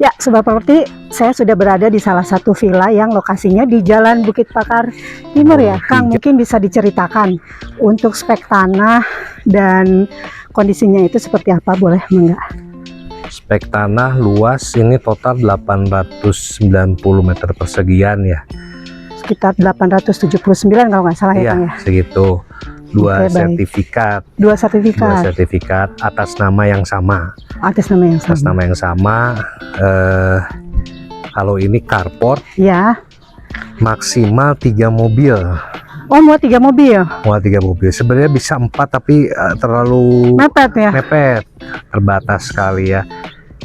Ya, Sobat Properti, saya sudah berada di salah satu villa yang lokasinya di Jalan Bukit Pakar Timur ya, Kang. Mungkin bisa diceritakan untuk spek tanah dan kondisinya itu seperti apa, boleh enggak? Spek tanah luas ini total 890 meter persegian ya. Sekitar 879 kalau nggak salah ya, Kang ya. Segitu. Dua Oke, sertifikat. Dua sertifikat. Dua sertifikat atas nama yang sama. Atas nama yang sama. Atas nama yang sama. Kalau ini carport. Ya. Maksimal 3 mobil. Oh, mau 3 mobil? Mau 3 mobil. Sebenarnya bisa 4 tapi terlalu mepet ya. Mepet. Terbatas sekali ya.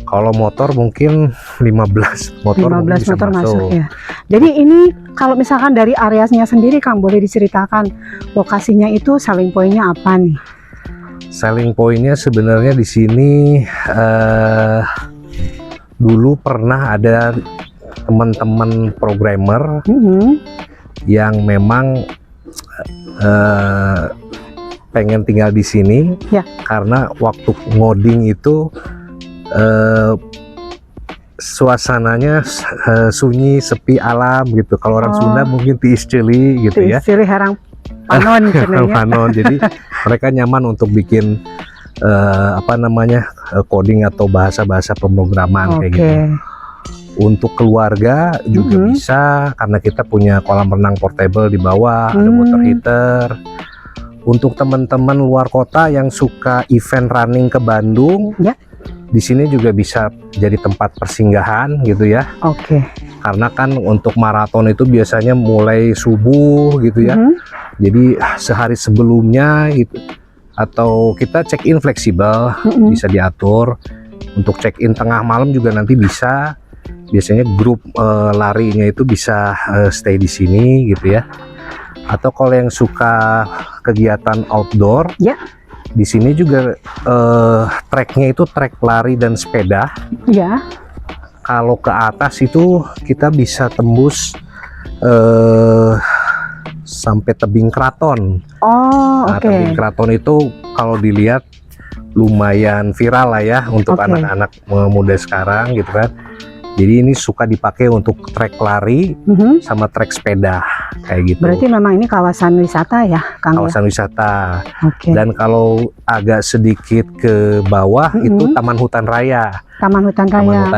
Kalau motor mungkin 15 motor 15 motor masuk ya. Jadi Jadi ini kalau misalkan dari areanya sendiri, Kang, boleh diceritakan lokasinya itu selling pointnya apa nih? selling pointnya sebenarnya di sini dulu pernah ada teman-teman programmer yang memang pengen tinggal di sini ya. Karena waktu ngoding itu suasananya sunyi, sepi, alam gitu. Kalau orang Sunda mungkin tiis ceuli gitu ya. Tiis ceuli harang panon panon. Jadi mereka nyaman untuk bikin coding atau bahasa-bahasa pemrograman kayak gitu. Untuk keluarga juga bisa karena kita punya kolam renang portable di bawah, ada water heater. Untuk teman-teman luar kota yang suka event running ke Bandung, ya. Di sini juga bisa jadi tempat persinggahan gitu ya. Karena kan untuk maraton itu biasanya mulai subuh gitu ya. Jadi sehari sebelumnya itu atau kita check in fleksibel, bisa diatur. Untuk check in tengah malam juga nanti bisa. Biasanya grup larinya itu bisa stay di sini gitu ya. Atau kalau yang suka kegiatan outdoor, ya. Di sini juga treknya itu trek lari dan sepeda. Ya. Kalau ke atas itu kita bisa tembus sampai tebing keraton. Tebing keraton itu kalau dilihat lumayan viral lah ya untuk anak-anak muda sekarang gitu kan. Jadi ini suka dipakai untuk trek lari sama trek sepeda kayak gitu. Berarti memang ini kawasan wisata ya, Kang? Kawasan wisata. Dan kalau agak sedikit ke bawah itu Taman Hutan Raya. Taman Hutan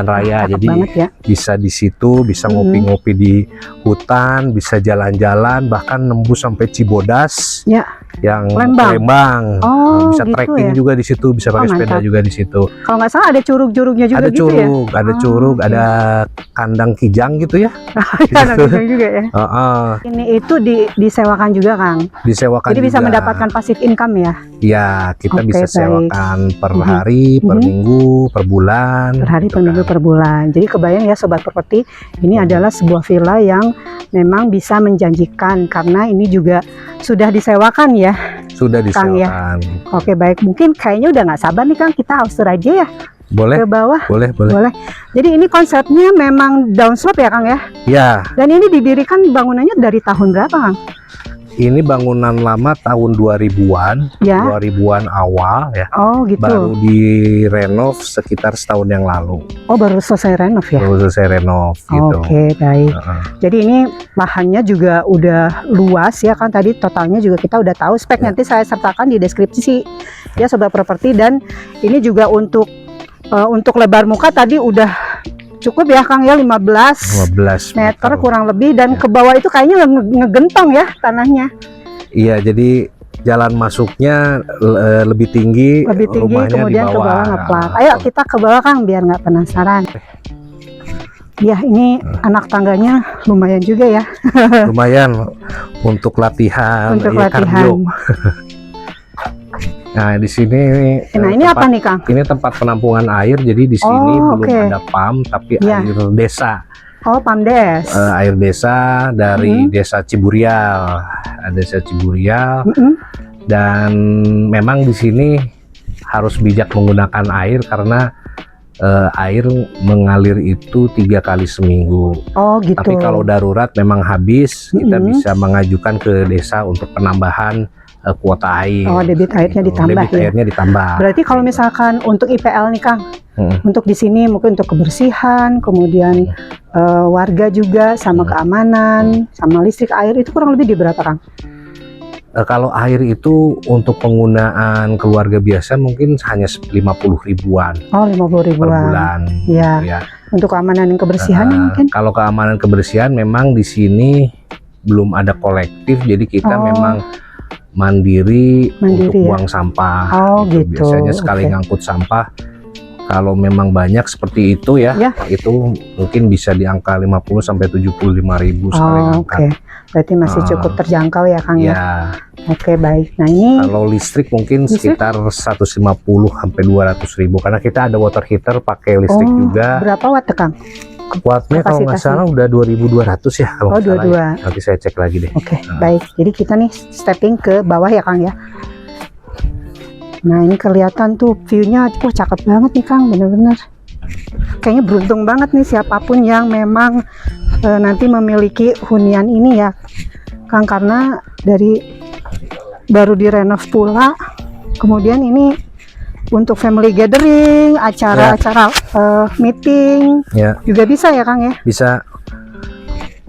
Raya. Jadi ya. Bisa di situ, bisa ngopi-ngopi di hutan, bisa jalan-jalan, bahkan nembus sampai Cibodas. Ya. Yang Lembang. Bisa gitu trekking ya? Juga di situ, bisa pakai sepeda juga di situ. Kalau nggak salah ada curug-curugnya juga ada gitu curug, ya? Ada curug, ada kandang kijang gitu ya. Kandang kijang juga ya. Ini itu disewakan juga, Kang. Disewakan. Jadi bisa mendapatkan passive income ya? Ya, kita bisa sewakan per hari, per minggu, per bulan. Per hari, per minggu, per bulan. Jadi kebayang ya Sobat Properti, ini adalah sebuah villa yang memang bisa menjanjikan karena ini juga sudah disewakan ya. Sudah disewakan. Kang, ya? Oke, baik. Mungkin kayaknya udah nggak sabar nih, Kang, kita austur aja ya. Boleh. Ke bawah. Boleh. Jadi ini konsepnya memang downslope ya, Kang ya? Ya. Dan ini didirikan bangunannya dari tahun berapa, Kang? Ini bangunan lama tahun 2000-an, ya. 2000-an awal ya. Gitu. Baru direnov sekitar setahun yang lalu. Baru selesai renov ya? Baru selesai renov gitu. Oke, baik. Jadi ini lahannya juga udah luas ya kan, tadi totalnya juga kita udah tahu spek, nanti saya sertakan di deskripsi ya Sobat Properti. Dan ini juga untuk lebar muka tadi udah cukup ya, Kang ya, 15 meter kurang lebih. Dan ke bawah itu kayaknya ngegentong ya tanahnya. Iya, jadi jalan masuknya lebih tinggi kemudian ke bawah ngeplak. Ayo kita ke bawah, Kang, biar nggak penasaran. Ya, ini anak tangganya lumayan juga ya. Lumayan untuk latihan. Kardio. Nah, di sini ini apa nih, Kang? Ini tempat penampungan air. Jadi di sini belum ada pam, tapi air desa. Pamdes. Air desa dari Desa Ciburial. Desa Ciburial. Dan memang di sini harus bijak menggunakan air karena air mengalir itu 3 kali seminggu. Gitu. Tapi kalau darurat memang habis, kita bisa mengajukan ke desa untuk penambahan kuota air. Oh, debit airnya gitu. ditambah Debit ya. airnya ditambah. Berarti kalau misalkan untuk IPL nih Kang, Hmm. untuk di sini mungkin untuk kebersihan, kemudian warga juga sama keamanan, sama listrik air itu kurang lebih di berapa Kang? Kalau air itu untuk penggunaan keluarga biasa mungkin hanya 50 ribuan Oh, 50 per ribuan. bulan. Ya. Gitu ya. Untuk keamanan dan kebersihan mungkin. Kalau keamanan kebersihan memang di sini belum ada kolektif, jadi kita memang mandiri untuk ya? buang sampah. Oh, gitu. Biasanya sekali ngangkut sampah, kalau memang banyak seperti itu ya, itu mungkin bisa di angka 50 sampai 75 ribu sekali ngangkat. Berarti masih cukup terjangkau ya Kang ya. Oke, baik. Nah ini kalau listrik mungkin sekitar 150 sampai 200 ribu karena kita ada water heater pakai listrik juga. Berapa watt Kang? Wattnya kalau nggak salah udah 2200 ya kalau nggak salah. 22. Ya. Nanti saya cek lagi deh. Oke, baik. Jadi kita nih stepping ke bawah ya Kang ya. Nah ini kelihatan tuh view-nya, cakep banget nih Kang, bener-bener. Kayaknya beruntung banget nih siapapun yang memang nanti memiliki hunian ini ya Kang, karena dari baru direnov pula, kemudian ini untuk family gathering, acara-acara meeting juga bisa ya Kang ya? Bisa.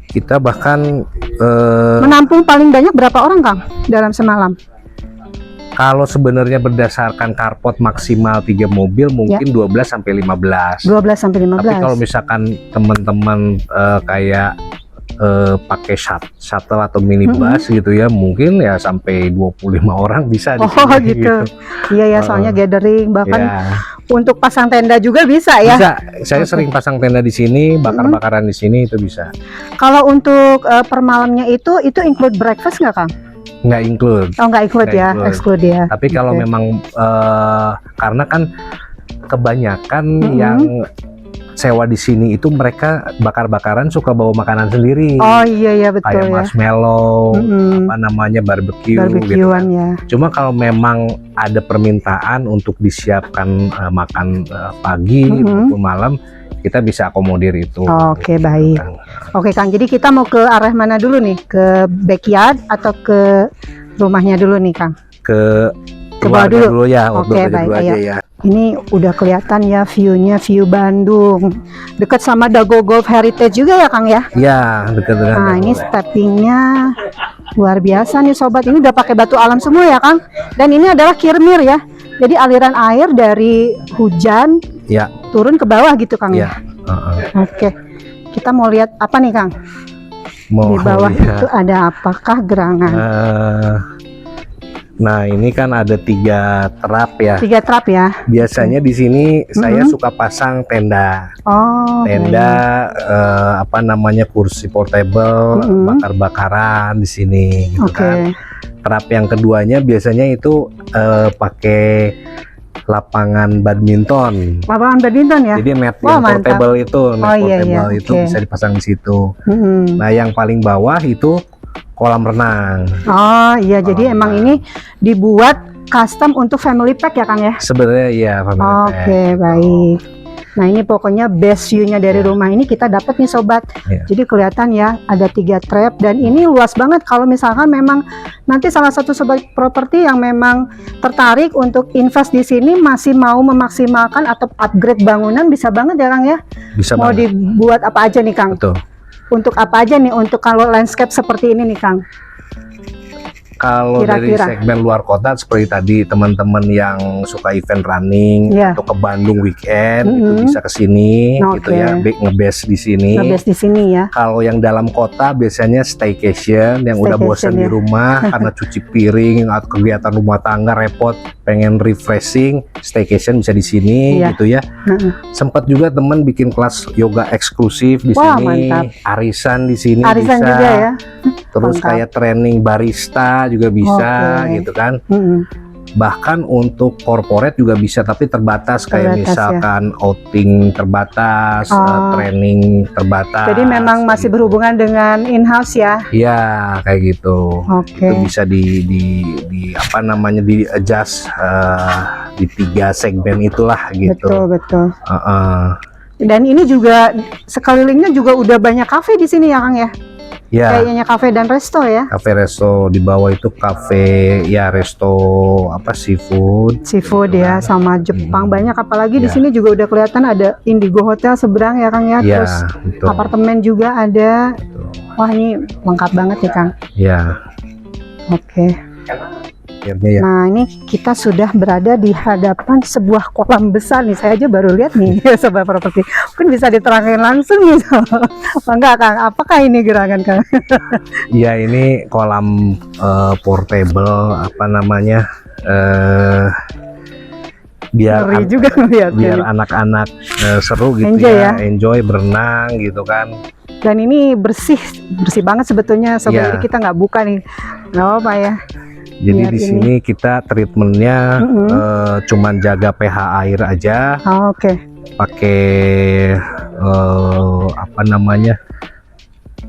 Kita bahkan menampung paling banyak berapa orang Kang dalam semalam? Kalau sebenarnya berdasarkan carport maksimal 3 mobil mungkin 12 sampai 15. 12 sampai 15. Tapi kalau misalkan teman-teman kayak pakai shuttle atau minibus gitu ya, mungkin ya sampai 25 orang bisa di sini, gitu. Iya ya, soalnya gathering bahkan untuk pasang tenda juga bisa ya. Bisa. Saya sering pasang tenda di sini, bakar-bakaran di sini itu bisa. Kalau untuk per malamnya itu include breakfast nggak Kang? Nggak include. Oh, nggak include ya, exclude ya. Tapi kalau memang karena kan kebanyakan yang sewa di sini itu mereka bakar-bakaran suka bawa makanan sendiri. Oh iya betul kayak marshmallow, apa namanya barbecue gitu kan. Ya. Cuma kalau memang ada permintaan untuk disiapkan makan pagi maupun malam, kita bisa akomodir itu. Oke, baik. Oke Kang, jadi kita mau ke arah mana dulu nih? Ke backyard atau ke rumahnya dulu nih Kang? Ke bawah dulu ya. Oke, baik, ayo. Ya. Ini udah kelihatan ya view-nya, view Bandung. Dekat sama Dago Golf Heritage juga ya Kang ya? Iya, dekat dengan. Nah, ini steppingnya luar biasa nih sobat. Ini udah pakai batu alam semua ya Kang? Dan ini adalah kirmir ya. Jadi aliran air dari hujan turun ke bawah gitu Kang ya? Oke. Kita mau lihat apa nih Kang? Di bawah itu ada apakah gerangan? Nah ini kan ada 3 trap ya. 3 trap ya. Biasanya di sini saya suka pasang tenda. Tenda apa namanya, kursi portable, bakar-bakaran di sini gitu kan. Trap yang keduanya biasanya itu pakai lapangan badminton. Lapangan badminton ya. Jadi mat yang portable itu, portable itu bisa dipasang di situ. Nah yang paling bawah itu kolam renang. Oh iya, jadi emang ini dibuat custom untuk family pack ya Kang ya? Sebenarnya iya, family pack. Oke, baik. Nah ini pokoknya best view-nya dari rumah ini kita dapat nih sobat. Jadi kelihatan ya ada 3 trap dan ini luas banget. Kalau misalkan memang nanti salah satu sobat properti yang memang tertarik untuk invest di sini, masih mau memaksimalkan atau upgrade bangunan, bisa banget ya Kang ya? Bisa mau banget. Dibuat apa aja nih Kang? Betul. Untuk apa aja nih untuk kalau landscape seperti ini nih Kang? Kalau dari segmen luar kota seperti tadi, teman-teman yang suka event running atau ke Bandung weekend itu bisa ke sini gitu ya, ngebase di sini. Ngebase di sini ya. Kalau yang dalam kota biasanya staycation, yang udah bosan di rumah karena cuci piring atau kegiatan rumah tangga repot, pengen refreshing, staycation bisa di sini gitu ya. Sempat juga teman bikin kelas yoga eksklusif di sini, arisan di sini bisa. Juga ya. Terus kayak training barista juga bisa gitu kan. Bahkan untuk corporate juga bisa, tapi terbatas kayak misalkan outing terbatas, training terbatas. Jadi memang masih berhubungan dengan in-house ya? Iya, kayak gitu. Itu bisa di apa namanya, di adjust di 3 segmen itulah gitu. Betul. Dan ini juga sekelilingnya juga udah banyak kafe di sini ya Kang ya? Ya. Kayaknya kafe dan resto ya. Cafe resto, di bawah itu cafe ya, resto apa seafood. Seafood gitu ya, kan. sama Jepang banyak. Apalagi di Ya. sini juga udah kelihatan ada Indigo Hotel seberang ya Kang ya. Ya, Terus betul. apartemen juga ada. Wah, ini lengkap banget ya Kang. Ya. Oke. Akhirnya ya. Nah, ini kita sudah berada di hadapan sebuah kolam besar nih. Saya aja baru lihat nih, Sobat Properti. Mungkin bisa diterangkan langsung nih. Apa enggak Kang? Apakah ini gerangan Kang? Ya, ini kolam portable apa namanya? Biar Ngeri juga ngeliatnya biar nih. anak-anak seru gitu Enjoy ya. enjoy berenang gitu kan. Dan ini bersih banget sebetulnya. Sobat, Ya. jadi kita nggak buka nih. Nggak apa ya. Jadi Biar di ini. sini kita treatmentnya cuman jaga pH air aja, Oh, oke. pakai apa namanya?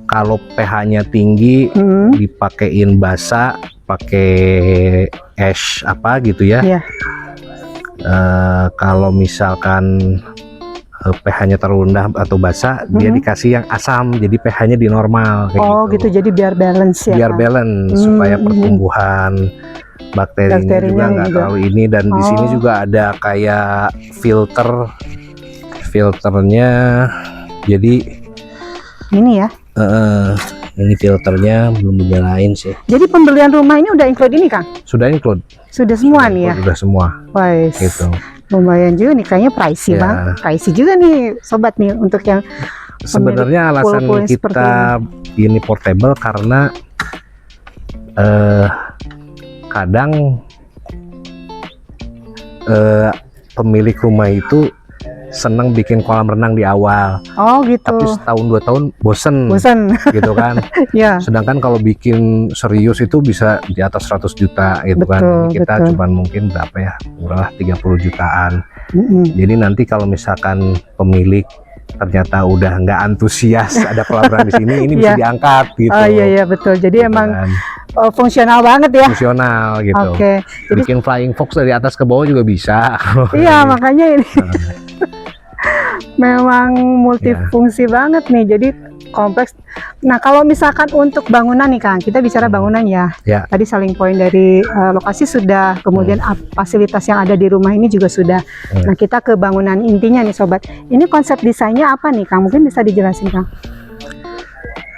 Kalau pH-nya tinggi Hmm, dipakein basa, pakai es apa gitu ya. Iya. Kalau misalkan pH-nya terlalu rendah atau basa, dia dikasih yang asam, jadi pH-nya di normal. Kayak Oh gitu, jadi biar balance ya biar Kang? balance supaya pertumbuhan bakterinya juga Bakterinya nggak juga. terlalu ini. Dan di sini Oh. juga ada kayak filternya, jadi Ini ya. ini filternya belum dinyalain sih, Jadi pembelian rumah ini udah include ini Kang? sudah include. Sudah semua nih ya? Udah semua Wah, gitu. lumayan juga nih, kayaknya pricey Ya. Bang. Pricey juga nih Sobat nih untuk yang Sebenarnya alasan pool-pool seperti kita ini portable karena kadang pemilik rumah itu seneng bikin kolam renang di awal, Oh gitu. tapi setahun 2 tahun bosen Bosan. gitu kan. Ya. Sedangkan kalau bikin serius itu bisa di atas 100 juta gitu kan. Betul, Kita betul. cuman mungkin berapa ya, murah 30 jutaan. Mm-mm. Jadi nanti kalau misalkan pemilik ternyata udah nggak antusias ada kolam renang di sini, ini bisa Iya. diangkat gitu. Oh iya iya betul. Jadi Gitu emang kan. fungsional banget ya. Fungsional gitu. Oke. Jadi Bikin flying fox dari atas ke bawah juga bisa. iya makanya ini memang multifungsi banget nih. Jadi kompleks. Nah kalau misalkan untuk bangunan nih Kang, kita bicara bangunan ya. Ya. Tadi selling point dari lokasi sudah, kemudian fasilitas yang ada di rumah ini juga sudah. Nah kita ke bangunan intinya nih Sobat. Ini konsep desainnya apa nih Kang? Mungkin bisa dijelasin Kang?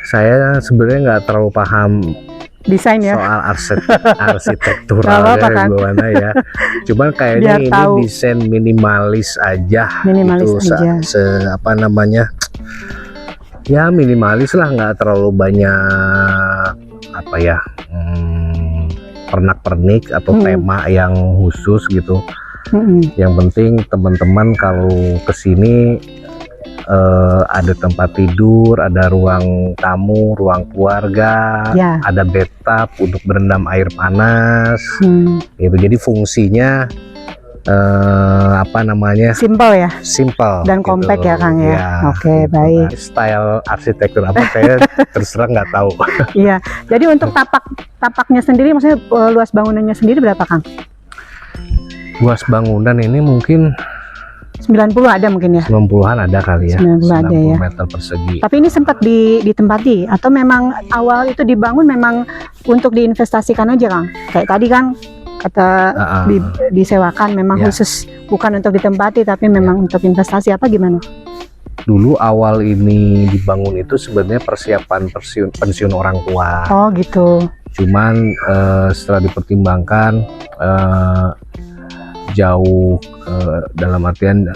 Saya sebenarnya nggak terlalu paham Desain ya. soal Nggak arsitektural apa-apa, Kang. gimana ya. Cuman kayaknya Biar ini tahu. desain minimalis aja. Minimalis gitu, aja. apa namanya? Ya minimalis lah, nggak terlalu banyak apa ya, pernak-pernik atau tema yang khusus gitu. Yang penting teman-teman kalau kesini ada tempat tidur, ada ruang tamu, ruang keluarga, Ya. ada bathtub untuk berendam air panas, gitu. Jadi fungsinya apa namanya, Simple ya. simple Dan compact ya, Kang, ya? Oke, gitu. baik. Nah, style arsitektur apa saya terserah nggak tahu. Iya. Jadi untuk tapaknya sendiri, maksudnya luas bangunannya sendiri berapa Kang? Luas bangunan ini mungkin 90 ada mungkin ya. 90-an ada kali ya, 90 ada ya. meter persegi. Tapi ini sempat ditempati atau memang awal itu dibangun memang untuk diinvestasikan aja Kang? Kayak tadi Kang kata disewakan, memang Ya. khusus bukan untuk ditempati tapi memang untuk investasi apa gimana? Dulu awal ini dibangun itu sebenarnya persiapan pensiun orang tua. Oh gitu. Cuman setelah dipertimbangkan jauh, dalam artian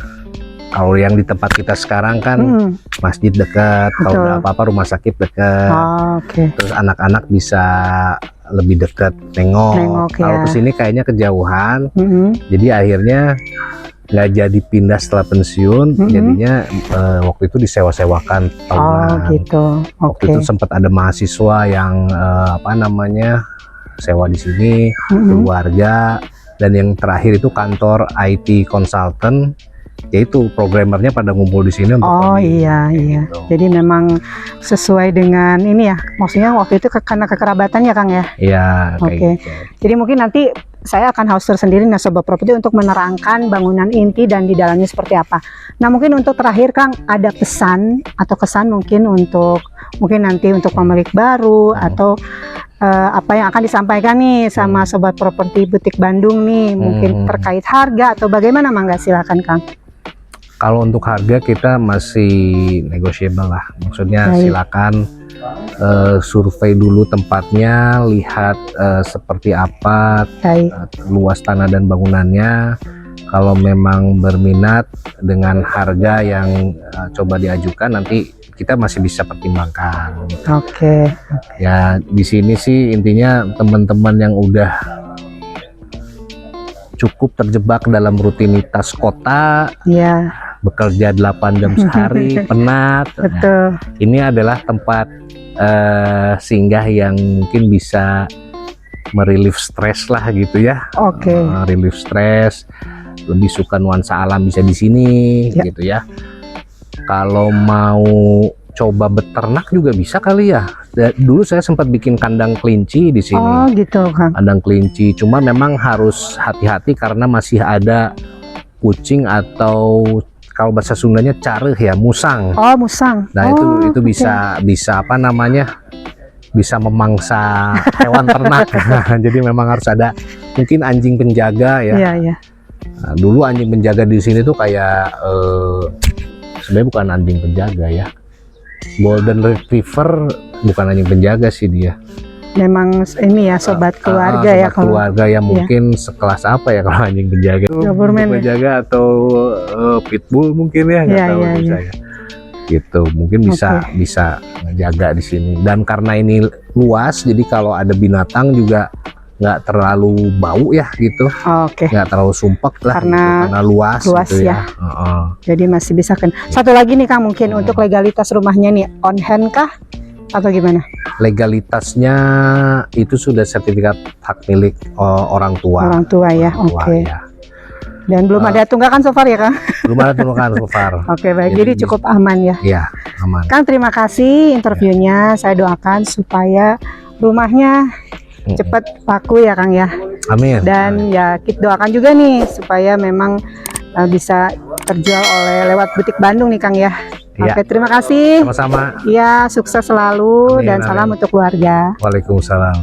kalau yang di tempat kita sekarang kan masjid dekat, kalau ada apa-apa rumah sakit dekat, Oke. terus anak-anak bisa lebih dekat nengok. Kalau ya. kesini kayaknya kejauhan, jadi akhirnya nggak jadi pindah setelah pensiun, jadinya waktu itu disewa-sewakan tahunan. Oh gitu. Waktu Oke. itu sempat ada mahasiswa yang apa namanya sewa di sini, keluarga, dan yang terakhir itu kantor IT consultant yaitu programmernya pada ngumpul di sini untuk Oh hobi. iya iya. Gitu. Jadi memang sesuai dengan ini ya. Maksudnya waktu itu karena kekerabatan ya Kang ya. Iya, kayak Oke. gitu. Jadi mungkin nanti saya akan host sendiri nah Sobat Properti untuk menerangkan bangunan inti dan di dalamnya seperti apa. Nah mungkin untuk terakhir Kang ada pesan atau kesan mungkin nanti untuk pemilik baru atau apa yang akan disampaikan nih sama Sobat Properti Butik Bandung nih mungkin terkait harga atau bagaimana Mangga, silakan Kang. Kalau untuk harga kita masih negotiable lah, maksudnya Baik. silakan survei dulu tempatnya, lihat seperti apa Baik. luas tanah dan bangunannya. Kalau memang berminat dengan harga yang coba diajukan, nanti kita masih bisa pertimbangkan. Oke. Ya di sini sih intinya teman-teman yang udah cukup terjebak dalam rutinitas kota, Ya, bekerja 8 jam sehari, penat. Nah, betul. ini adalah tempat singgah yang mungkin bisa merelief stres lah gitu ya. Oke. Relief stres, lebih suka nuansa alam bisa di sini Ya. gitu ya. Kalau mau coba beternak juga bisa kali ya. Dulu saya sempat bikin kandang kelinci di sini. Oh gitu Kang. Kandang kelinci, cuma memang harus hati-hati karena masih ada kucing atau kalau bahasa Sundanya careh ya, musang. Oh musang. Nah Oh, itu oke. bisa apa namanya, bisa memangsa hewan ternak. Jadi memang harus ada mungkin anjing penjaga ya. Iya iya. Nah, dulu anjing penjaga di sini tuh kayak sebenarnya bukan anjing penjaga ya, Golden Retriever, bukan anjing penjaga sih dia. Memang ini ya sobat keluarga ya sobat kalau. keluarga yang mungkin sekelas apa ya kalau anjing penjaga. Doberman ya? Penjaga atau pitbull mungkin ya, nggak Iya, tahu iya, tuh iya. saya. Gitu mungkin bisa ngejaga di sini, dan karena ini luas jadi kalau ada binatang juga nggak terlalu bau ya gitu, Oke. nggak terlalu sumpek lah Karena gitu, karena luas gitu ya. Heeh. Jadi masih bisa kan. Satu lagi nih Kang mungkin untuk legalitas rumahnya nih on hand kah atau gimana? Legalitasnya itu sudah sertifikat hak milik orang tua. Orang tua ya. Orang tua, Oke. ya. Dan belum ada tunggakan so far ya Kang? Belum ada tunggakan so far. Oke baik. Jadi Jadi cukup aman ya. Iya, aman. Kang terima kasih interviewnya. Saya doakan supaya rumahnya cepat laku ya Kang ya. Amin. Dan ya kita doakan juga nih supaya memang bisa terjual lewat Butik Bandung nih Kang ya. Iya. Oke terima kasih. Sama-sama. Iya sukses selalu Amin, dan salam amin. untuk keluarga. Waalaikumsalam.